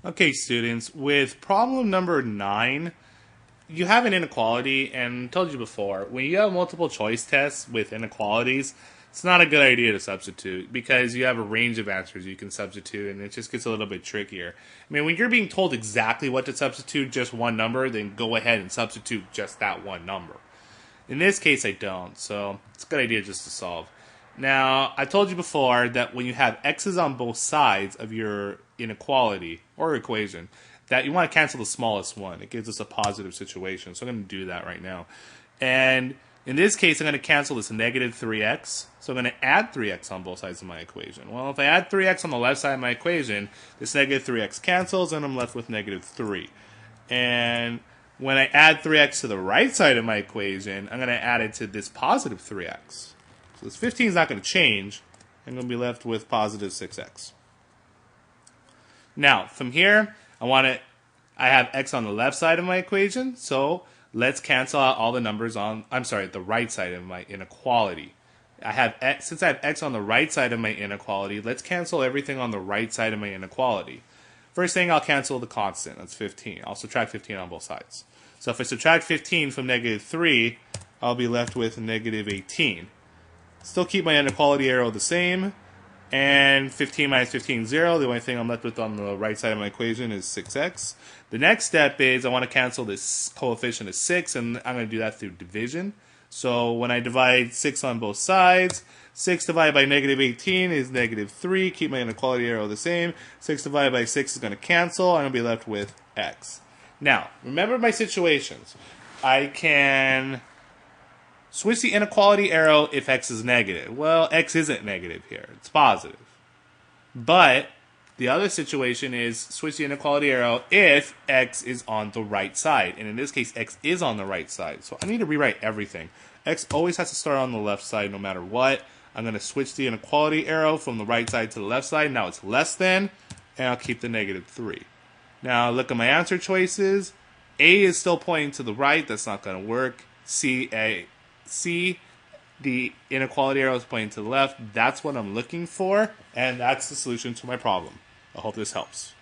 Okay, students, with problem number 9, you have an inequality, and I told you before, when you have multiple choice tests with inequalities, it's not a good idea to substitute because you have a range of answers you can substitute, and it just gets a little bit trickier. I mean, when you're being told exactly what to substitute, just one number, then go ahead and substitute just that one number. In this case, I don't, so it's a good idea just to solve. Now, I told you before that when you have x's on both sides of your inequality or equation, that you want to cancel the smallest one. It gives us a positive situation, so I'm going to do that right now. And in this case, I'm going to cancel this negative 3x, so I'm going to add 3x on both sides of my equation. Well, if I add 3x on the left side of my equation, this negative 3x cancels, and I'm left with negative 3. And when I add 3x to the right side of my equation, I'm going to add it to this positive 3x. So this 15 is not going to change. I'm going to be left with positive 6x. Now, from here, I have x on the left side of my equation, so let's cancel out all the numbers on, the right side of my inequality. Since I have x on the right side of my inequality, let's cancel everything on the right side of my inequality. First thing, I'll cancel the constant, that's 15. I'll subtract 15 on both sides. So if I subtract 15 from negative 3, I'll be left with negative 18. Still keep my inequality arrow the same, and 15 minus 15 is 0. The only thing I'm left with on the right side of my equation is 6x. The next step is I want to cancel this coefficient of 6, and I'm going to do that through division. So when I divide 6 on both sides, 6 divided by negative 18 is negative 3. Keep my inequality arrow the same. 6 divided by 6 is going to cancel, and I'll be left with x. Now, remember my situations. I can switch the inequality arrow if x is negative. Well, x isn't negative here. It's positive. But the other situation is switch the inequality arrow if x is on the right side. And in this case, x is on the right side. So I need to rewrite everything. X always has to start on the left side no matter what. I'm going to switch the inequality arrow from the right side to the left side. Now it's less than, and I'll keep the negative 3. Now look at my answer choices. A is still pointing to the right. That's not going to work. C, the inequality arrow is pointing to the left. That's what I'm looking for, and that's the solution to my problem. I hope this helps.